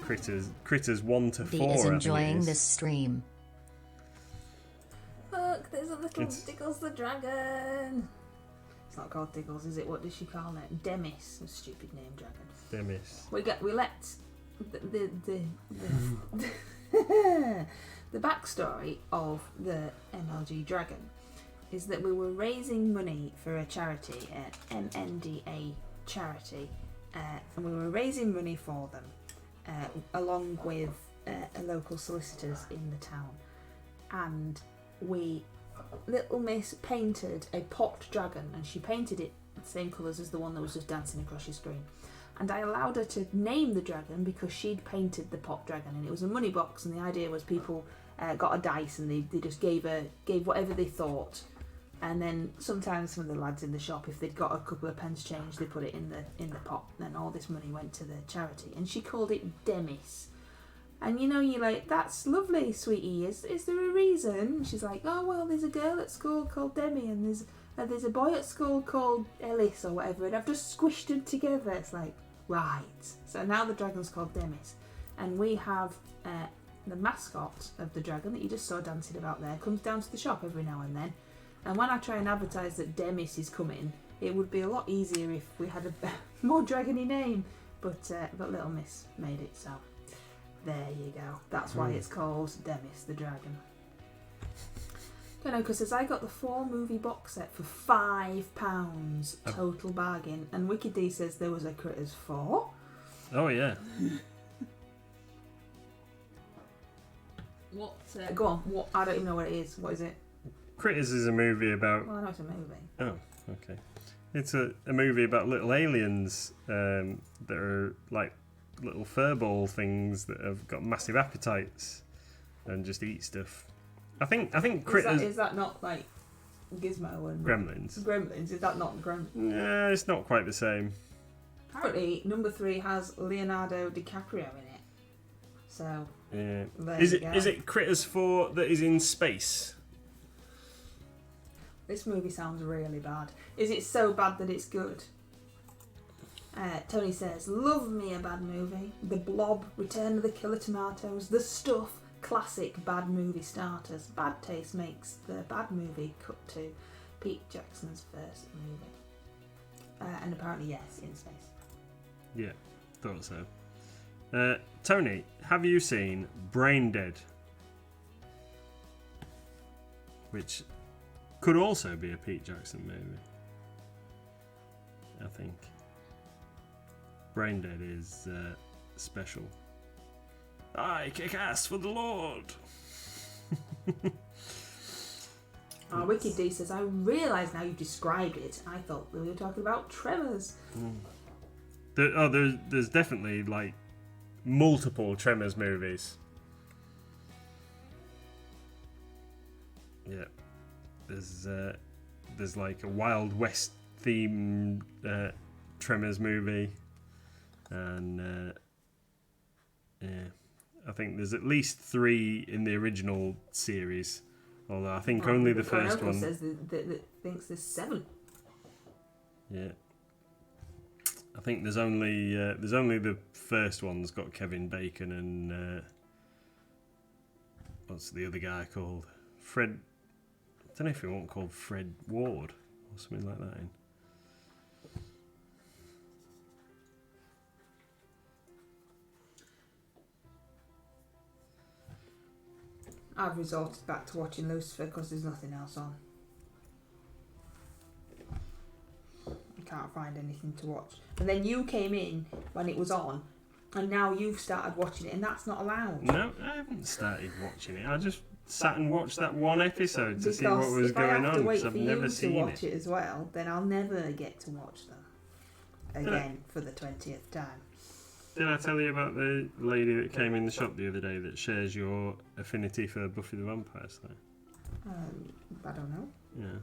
Critters 1 to 4. D is enjoying this stream. Look, there's a little Diggles the Dragon. It's not called Diggles, is it? What does she call it? Demis. A stupid name, dragon. Demis. We let the The backstory of the Mlg Dragon is that we were raising money for a charity, an MNDA charity, and we were raising money for them, along with local solicitors in the town. And Little Miss painted a popped dragon, and she painted it the same colours as the one that was just dancing across your screen. And I allowed her to name the dragon because she'd painted the popped dragon, and it was a money box, and the idea was people got a dice and they just gave whatever they thought. And then sometimes some of the lads in the shop, if they'd got a couple of pence change, they put it in the pot, and all this money went to the charity. And she called it Demis. And you're like, that's lovely, sweetie. Is there a reason? And she's like, oh well, there's a girl at school called Demi, and there's a boy at school called Ellis or whatever, and I've just squished them together. It's like, right. So now the dragon's called Demis, and we have the mascot of the dragon that you just saw dancing about there comes down to the shop every now and then. And when I try and advertise that Demis is coming, it would be a lot easier if we had a more dragony name. But Little Miss made it, so there you go. That's why it's called Demis the Dragon. Because I got the 4-movie box set for £5, total bargain, and Wicked D says there was a Critters 4. Oh yeah. What? Go on. What? I don't even know what it is. What is it? Critters is a movie about. Well, I know it's a movie. Oh, okay. It's a movie about little aliens that are like little furball things that have got massive appetites and just eat stuff. I think Critters. Is that not like Gizmo and Gremlins? Gremlins. Is that not Gremlins? Yeah, it's not quite the same. Apparently, number 3 has Leonardo DiCaprio in it. So yeah. Is it Critters 4 that is in space? This movie sounds really bad. Is it so bad that it's good? Tony says, love me a bad movie. The Blob, Return of the Killer Tomatoes, The Stuff, classic bad movie starters. Bad taste makes the bad movie cut to Pete Jackson's first movie. And apparently, yes, in space. Yeah, thought so. Tony, have you seen Brain Dead? Which could also be a Pete Jackson movie, I think. Brain Dead is special. I kick ass for the Lord. Wicked D says, I realise now you've described it. I thought we were talking about Tremors. There's definitely like multiple Tremors movies. Yeah. There's like a Wild West themed Tremors movie, and yeah, I think there's at least 3 in the original series. Although I think only the first one says that thinks there's 7. Yeah, I think there's only the first one's got Kevin Bacon and what's the other guy called? Fred. I don't know if he won't called Fred Ward or something like that. I've resorted back to watching Lucifer because there's nothing else on. I can't find anything to watch. And then you came in when it was on, and now you've started watching it, and that's not allowed. No, I haven't started watching it. I just sat and watched that one episode to see what was going on, because I've never seen it. If I have to watch it as well, then I'll never get to watch them again for the 20th time. Did I tell you about the lady that came in the shop the other day that shares your affinity for Buffy the Vampire Slayer? I don't know. Yeah.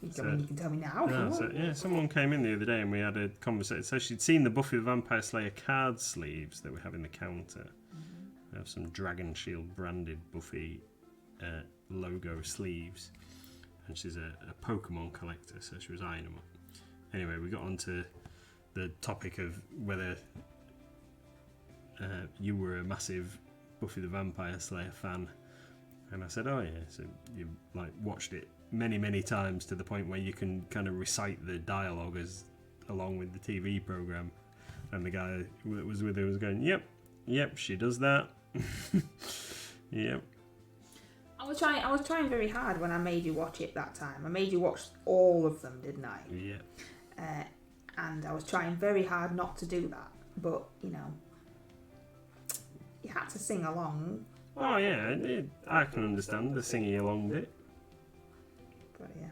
You can tell me now. Someone came in the other day and we had a conversation. So she'd seen the Buffy the Vampire Slayer card sleeves that we have in the counter. We have some Dragon Shield branded Buffy logo sleeves. And she's a Pokemon collector, so she was eyeing them up. Anyway, we got onto the topic of whether you were a massive Buffy the Vampire Slayer fan. And I said, oh yeah, so you've like watched it many times to the point where you can kind of recite the dialogue as along with the TV program. And the guy that was with her was going, yep, she does that. Yep. I was trying very hard when I made you watch it that time. I made you watch all of them, didn't I? Yeah. And I was trying very hard not to do that, but you had to sing along. Oh yeah, I can understand the singing along bit. But yeah.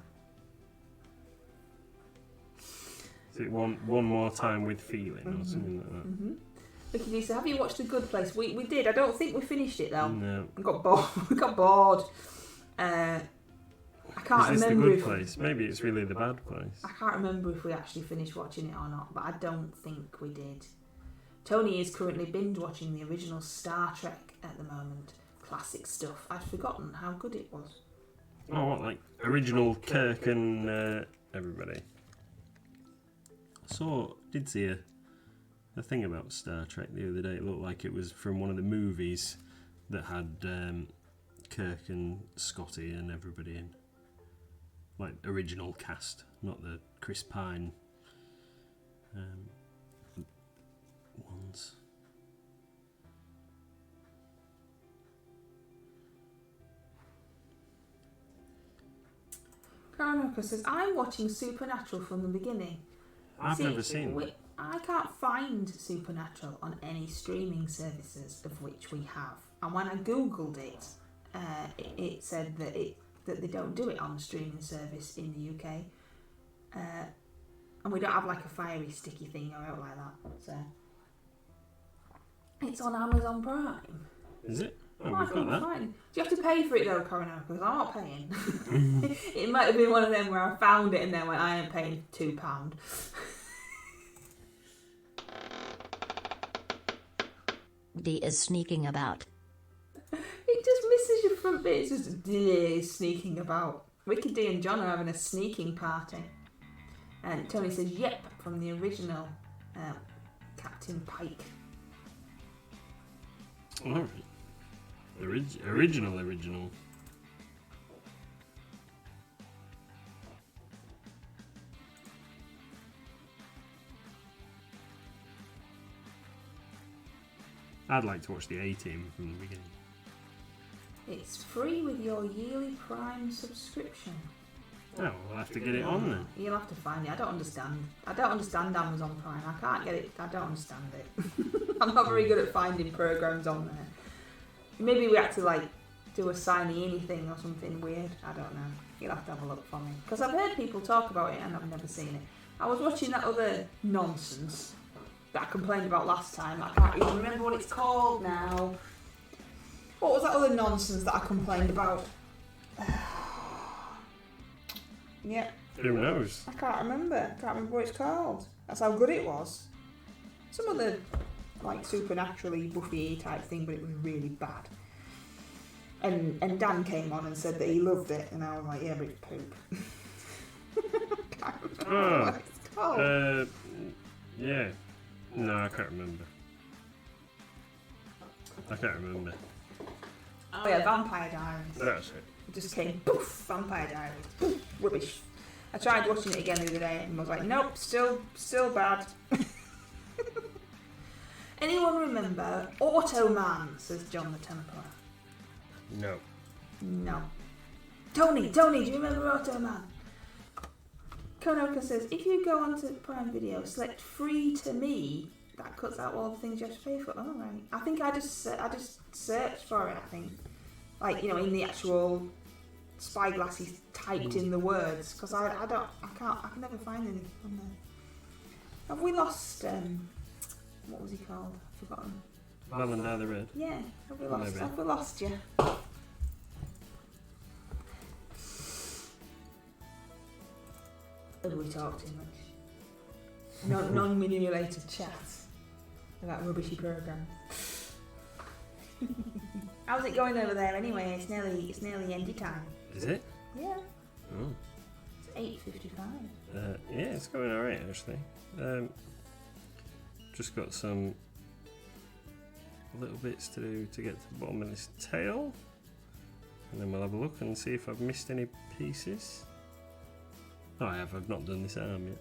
Is it one more time with feeling or something like that? Mm-hmm. Vicky Lisa, have you watched The Good Place? We did. I don't think we finished it though. No. We got bored. I can't Is this remember The Good Place? Maybe it's really The Bad Place. I can't remember if we actually finished watching it or not, but I don't think we did. Tony is currently binge watching the original Star Trek at the moment. Classic stuff. I'd forgotten how good it was. Oh, what, like original Kirk and everybody? Did see a thing about Star Trek the other day. It looked like it was from one of the movies that had Kirk and Scotty and everybody in. Like original cast, not the Chris Pine ones. Karanoko says, I'm watching Supernatural from the beginning. I've never seen it. I can't find Supernatural on any streaming services of which we have. And when I googled it, it said that they don't do it on the streaming service in the UK. And we don't have like a fiery sticky thing or out like that. So it's on Amazon Prime. Is it? Oh, I we've got couldn't that. find it. Do you have to pay for it though, Coronel? Because I'm not paying. It might have been one of them where I found it and then went, I am paying £2. D is sneaking about. It just misses your front bit. It's just sneaking about. Wicked D and John are having a sneaking party. And Tony says, yep, from the original Captain Pike. Alright. Original. I'd like to watch the A-Team from the beginning. It's free with your yearly Prime subscription. Oh, we'll have to get it on then. You'll have to find it. I don't understand Amazon Prime. I can't get it. I don't understand it. I'm not very good at finding programs on there. Maybe we had to like do a signy-in thing or something weird. I don't know. You'll have to have a look for me. Because I've heard people talk about it and I've never seen it. I was watching that other nonsense that I complained about last time. I can't even remember what it's called now. What was that other nonsense that I complained about? Yeah. Who knows? I can't remember what it's called. That's how good it was. Some other like supernaturally Buffy type thing, but it was really bad. And Dan came on and said that he loved it, and I was like, yeah, but it's poop. Can't remember what it's called. Yeah. No, I can't remember. Oh yeah, Vampire Diaries. That's it. It just came, poof, Vampire Diaries. Poof, rubbish. I tried watching it again the other day and was like, nope, still bad. Anyone remember Automan, says John the Templar. No. Tony, do you remember Automan? Konoka says, if you go onto Prime Video, select free to me, that cuts out all the things you have to pay for. Oh, right. I think I just searched for it, I think. Like, in the actual spyglasses typed in the words, because I can never find anything on there. Have we lost, what was he called? I've forgotten. Valentine the Red. Yeah, have we lost you? Have we talked too much? Non-manipulated chat about rubbishy programs. How's it going over there anyway? It's nearly end time. Is it? Yeah. Oh. It's 8:55. Yeah, it's going alright actually. Just got some little bits to do to get to the bottom of this tail, and then we'll have a look and see if I've missed any pieces. Oh, I have. I've not done this arm yet.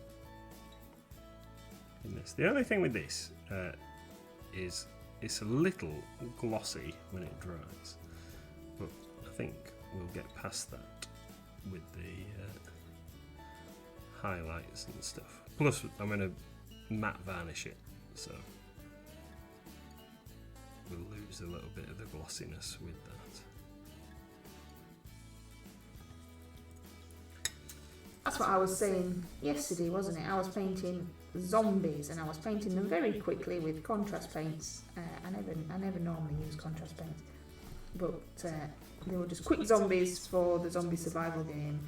The only thing with this is it's a little glossy when it dries, but I think we'll get past that with the highlights and stuff. Plus, I'm going to matte varnish it, so we'll lose a little bit of the glossiness with that. That's what I was saying yesterday, wasn't it? I was painting zombies, and I was painting them very quickly with contrast paints. I never normally use contrast paints, but they were just quick zombies for the zombie survival game,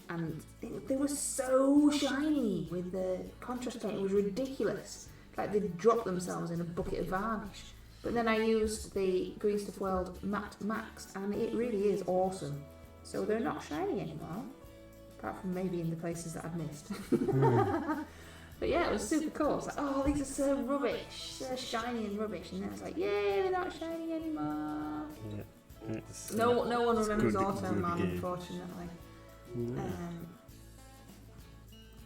and they were so shiny with the contrast paint. It was ridiculous. Like they'd drop themselves in a bucket of varnish. But then I used the Green Stuff World Matte Max, and it really is awesome. So they're not shiny anymore. Apart from maybe in the places that I've missed. But yeah, it was super cool. It's like, oh, these are so rubbish. They're shiny and rubbish. And then it's like, yay, they're not shiny anymore. Yeah. No one remembers good Automan, game. unfortunately. Yeah.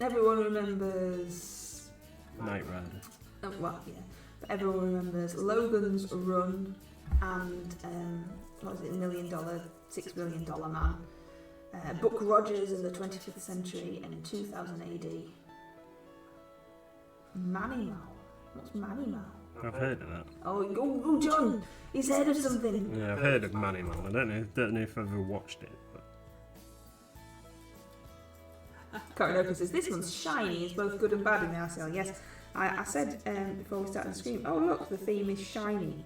Everyone remembers... Knight Rider. Well, yeah. But everyone remembers Logan's Run and, what was it, $1 million, $6 billion Man. Buck Rogers in the 25th century and in 2000 AD. Manimal. What's Manimal? I've heard of that. Oh, John! He's heard of something. Yeah, I've heard of Manimal. I don't know if I've ever watched it. But Can't know because this one's shiny. It's both good and bad in the RCL. Yes, I said before we started the stream. Oh look, the theme is shiny.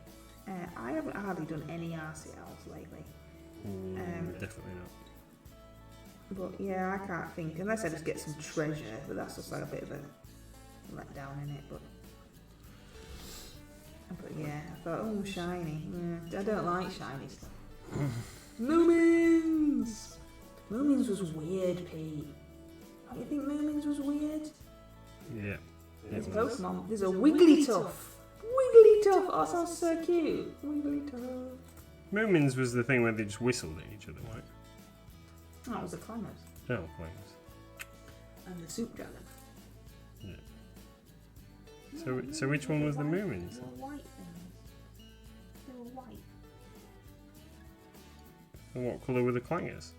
I haven't hardly done any RCLs lately. definitely not. But yeah, I can't think unless I just get some treasure. But that's just like a bit of a letdown in it. But yeah, I thought, oh, shiny. Yeah, I don't like shiny stuff. Moomins! Moomins was weird, Pete. Don't you think Moomins was weird? Yeah. There's Pokemon. There's a Wigglytuff. Wigglytuff! Oh, that sounds so cute. Wigglytuff. Moomins was the thing where they just whistled at each other, right? Oh, it was the climbers. Oh, flames. And the Soup Dragon. Yeah. So which one was the Moomins? They were white things. They were white. And what colour were the clangers?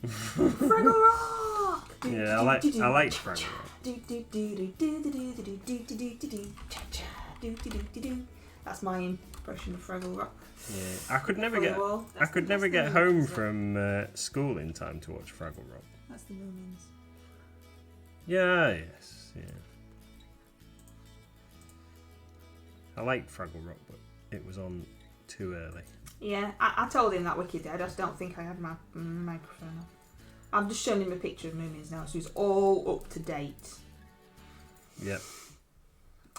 Fraggle Rock! Yeah, I liked Fraggle Rock. That's my impression of Fraggle Rock. Yeah, I could never get home from school in time to watch Fraggle Rock. That's the Moomins. Yeah, yes, yeah. I liked Fraggle Rock, but it was on too early. Yeah, I told him that wicked day. I just don't think I had my microphone on. I've just shown him a picture of Moomins now, so he's all up to date. Yep.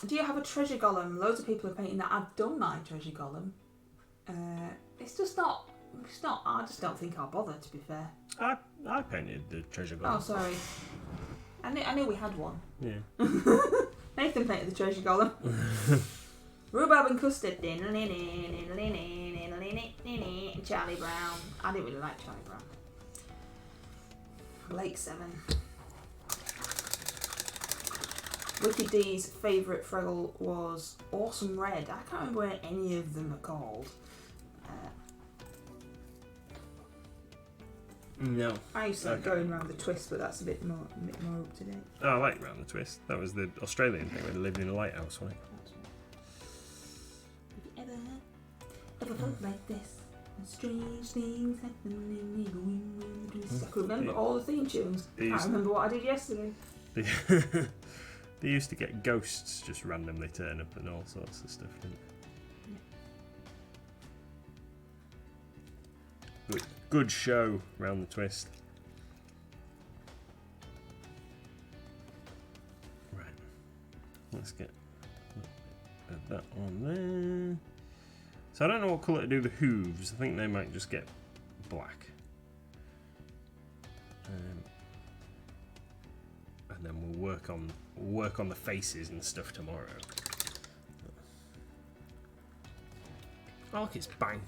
Do you have a treasure golem? Loads of people are painting that. I've done my treasure golem. It's just not. I just don't think I'll bother. To be fair. I painted the treasure golem. Oh, sorry. I knew we had one. Yeah. Nathan painted the treasure golem. Rhubarb and custard. Charlie Brown. I didn't really like Charlie Brown. Lake 7. Wicked D's favourite Fraggle was Awesome Red. I can't remember what any of them are called. No. I used to like going around the twist, but that's a bit more up to date. Oh, I like Round the Twist. That was the Australian thing where they lived in a lighthouse, wasn't Have you ever felt like this? Strange things happening in the twist. I could remember all the theme tunes. I can't remember what I did yesterday. They used to get ghosts just randomly turn up and all sorts of stuff, didn't they? Good show, Round the Twist. Right. Let's get that on there. So I don't know what colour to do the hooves. I think they might just get black. And then we'll work on the faces and stuff tomorrow. Oh look, it's bang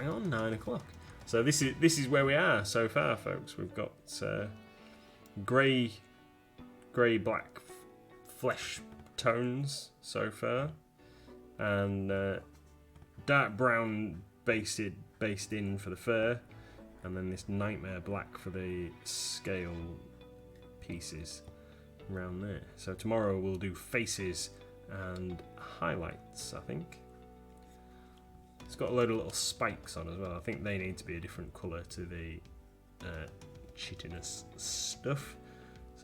on 9 o'clock. So this is where we are so far, folks. We've got grey black flesh tones so far, and dark brown basted based in for the fur, and then this nightmare black for the scale pieces around there. So tomorrow we'll do faces and highlights, I think. It's got a load of little spikes on as well. I think they need to be a different colour to the chitinous stuff.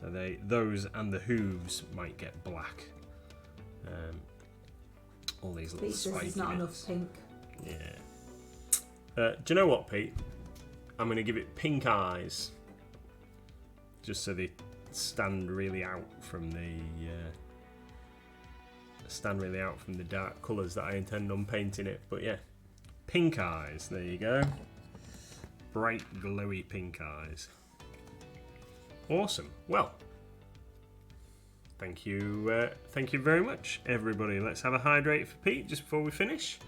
So those and the hooves might get black. All these little spiky There's not enough pink. Yeah. Do you know what, Pete? I'm going to give it pink eyes, just so they stand really out from the dark colours that I intend on painting it. But yeah, pink eyes. There you go. Bright, glowy pink eyes. Awesome. Well, thank you very much, everybody. Let's have a hydrate for Pete just before we finish.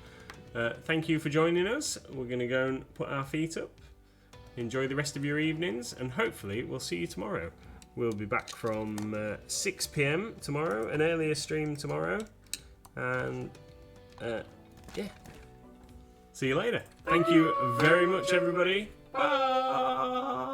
Thank you for joining us. We're going to go and put our feet up. Enjoy the rest of your evenings, and hopefully we'll see you tomorrow. We'll be back from 6 PM tomorrow, an earlier stream tomorrow, and yeah. See you later. Thank you very much, everybody. Bye.